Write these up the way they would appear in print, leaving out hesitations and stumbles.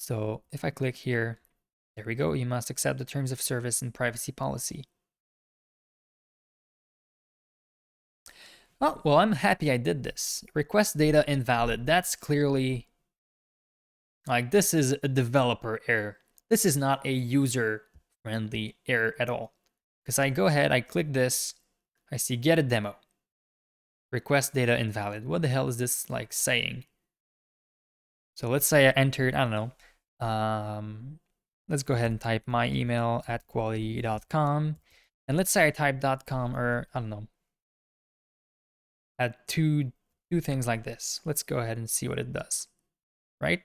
So if I click here, there we go. You must accept the terms of service and privacy policy. Oh, well, I'm happy I did this. Request data invalid. That's clearly, like, this is a developer error. This is not a user-friendly error at all. Because I go ahead, I click this, I see get a demo. Request data invalid. What the hell is this, like, saying? So let's say I entered, I don't know, let's go ahead and type my email at koalati.com. And let's say I type .com, or I don't know, add two things like this. Let's go ahead and see what it does, right?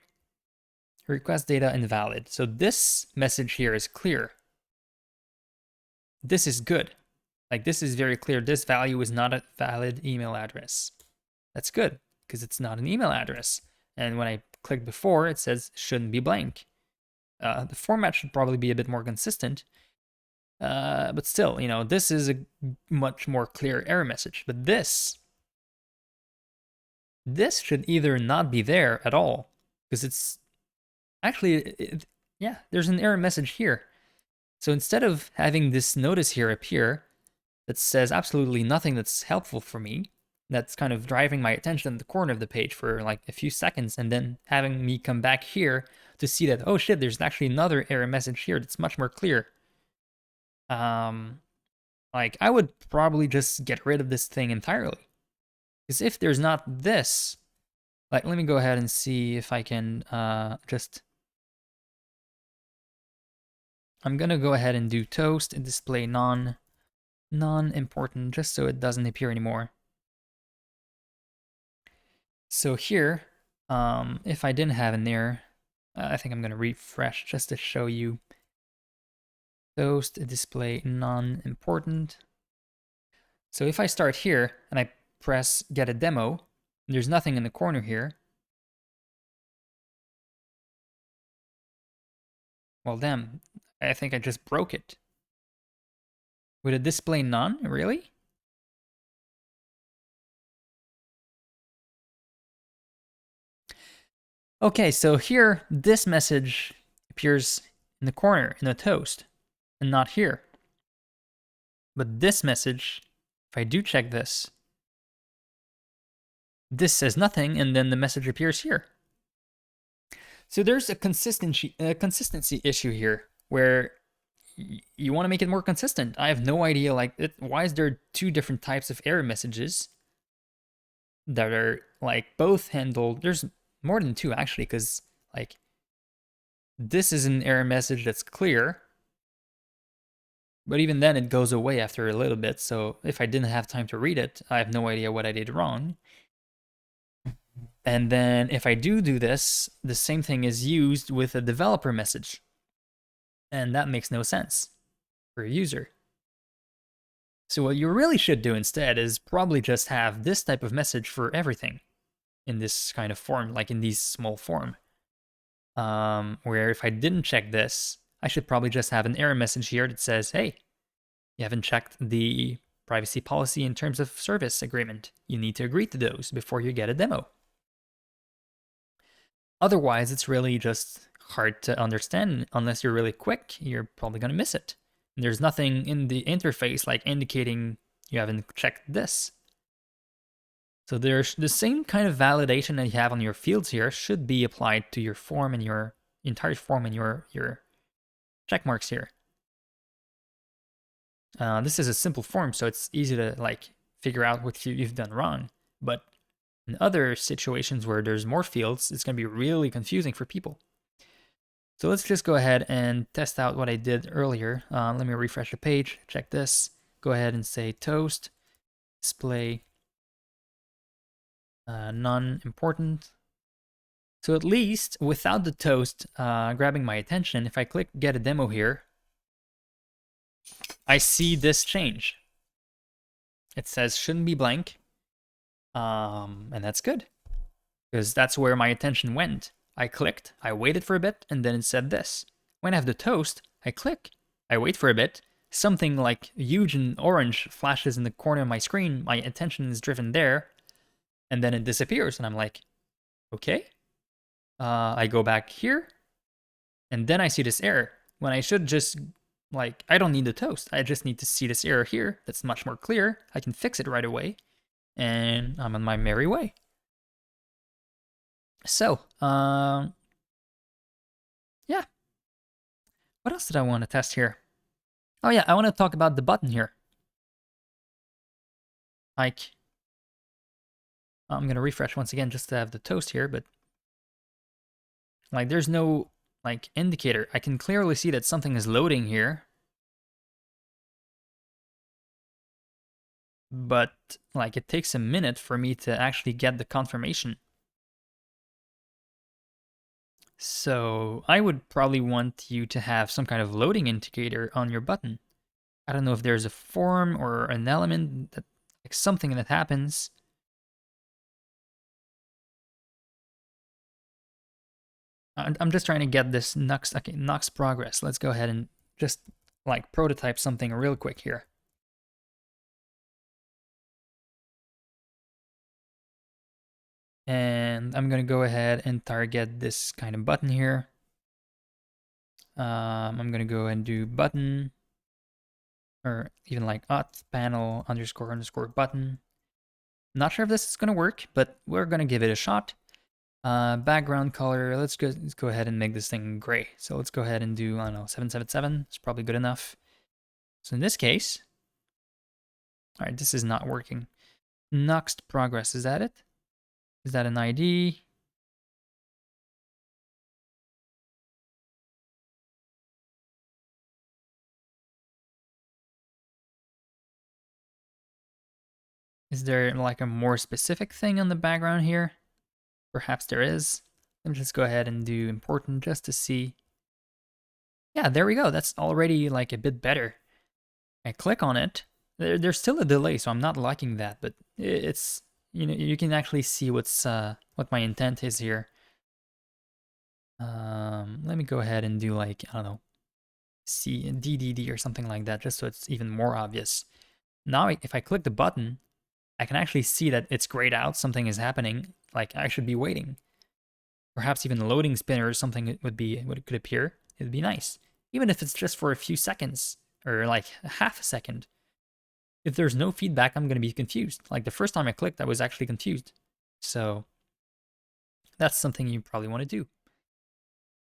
Request data invalid. So this message here is clear. This is good. Like, this is very clear. This value is not a valid email address. That's good because it's not an email address. And when I clicked before, it says shouldn't be blank. The format should probably be a bit more consistent. But still, you know, this is a much more clear error message. But this should either not be there at all, because it's actually, yeah, there's an error message here. So instead of having this notice here appear that says absolutely nothing that's helpful for me, that's kind of driving my attention at the corner of the page for like a few seconds, and then having me come back here to see that, oh shit, there's actually another error message here that's much more clear. Like, I would probably just get rid of this thing entirely. Because if there's not this, like, let me go ahead and see if I can just... I'm gonna go ahead and do toast and display non-important, just so it doesn't appear anymore. So here, if I didn't have an error, I think I'm gonna refresh just to show you. Toast display non-important. So if I start here and I press get a demo, there's nothing in the corner here. Well, damn, I think I just broke it. Would it display none? Really? Okay, so here, this message appears in the corner in the toast and not here. But this message, if I do check this, this says nothing, and then the message appears here. So there's a consistency issue here where you want to make it more consistent. I have no idea, like, why is there two different types of error messages that are like both handled? There's more than two actually, because like this is an error message that's clear, but even then it goes away after a little bit. So if I didn't have time to read it, I have no idea what I did wrong. And then if I do this, the same thing is used with a developer message. And that makes no sense for a user. So what you really should do instead is probably just have this type of message for everything in this kind of form, like in these small form. Where if I didn't check this, I should probably just have an error message here that says, hey, you haven't checked the privacy policy in terms of service agreement. You need to agree to those before you get a demo. Otherwise, it's really just hard to understand. Unless you're really quick, you're probably going to miss it. And there's nothing in the interface like indicating you haven't checked this. So there's the same kind of validation that you have on your fields here should be applied to your form and your entire form and your check marks here. This is a simple form, so it's easy to like figure out what you've done wrong. But in other situations where there's more fields, it's going to be really confusing for people. So let's just go ahead and test out what I did earlier. Let me refresh the page, check this. Go ahead and say toast, display non-important. So at least without the toast grabbing my attention, if I click get a demo here, I see this change. It says shouldn't be blank. And that's good, because that's where my attention went. I clicked, I waited for a bit, and then it said this. When I have the toast, I click, I wait for a bit, something like huge and orange flashes in the corner of my screen, my attention is driven there, and then it disappears, and I'm like, okay. I go back here, And then I see this error when I should just, like, I don't need the toast. I just need to see this error here. That's much more clear. I can fix it right away. And I'm on my merry way. So, yeah. What else did I want to test here? Oh yeah, I want to talk about the button here. Like, I'm going to refresh once again just to have the toast here, but like there's no like indicator. I can clearly see that something is loading here. But like it takes a minute for me to actually get the confirmation. So I would probably want you to have some kind of loading indicator on your button. I don't know if there's a form or an element that like something that happens. I'm just trying to get this Nux, okay, Nux progress. Let's go ahead and just like prototype something real quick here. And I'm gonna go ahead and target this kind of button here. I'm gonna go and do button, or even like auth panel __ button. Not sure if this is gonna work, but we're gonna give it a shot. Background color, let's go ahead and make this thing gray. So let's go ahead and do, I don't know, 777. It's probably good enough. So in this case, all right, this is not working. Next progress, is that it? Is that an ID? Is there like a more specific thing on the background here? Perhaps there is. Let me just go ahead and do important just to see. Yeah, there we go. That's already like a bit better. I click on it. There's still a delay, so I'm not liking that, but it's, you know, you can actually see what's what my intent is here. Let me go ahead and do like, I don't know, C DDD or something like that, just so it's even more obvious. Now, if I click the button, I can actually see that it's grayed out, something is happening, like I should be waiting. Perhaps even a loading spinner or something could appear. It'd be nice. Even if it's just for a few seconds, or like half a second. If there's no feedback, I'm gonna be confused. Like the first time I clicked, I was actually confused. So that's something you probably want to do.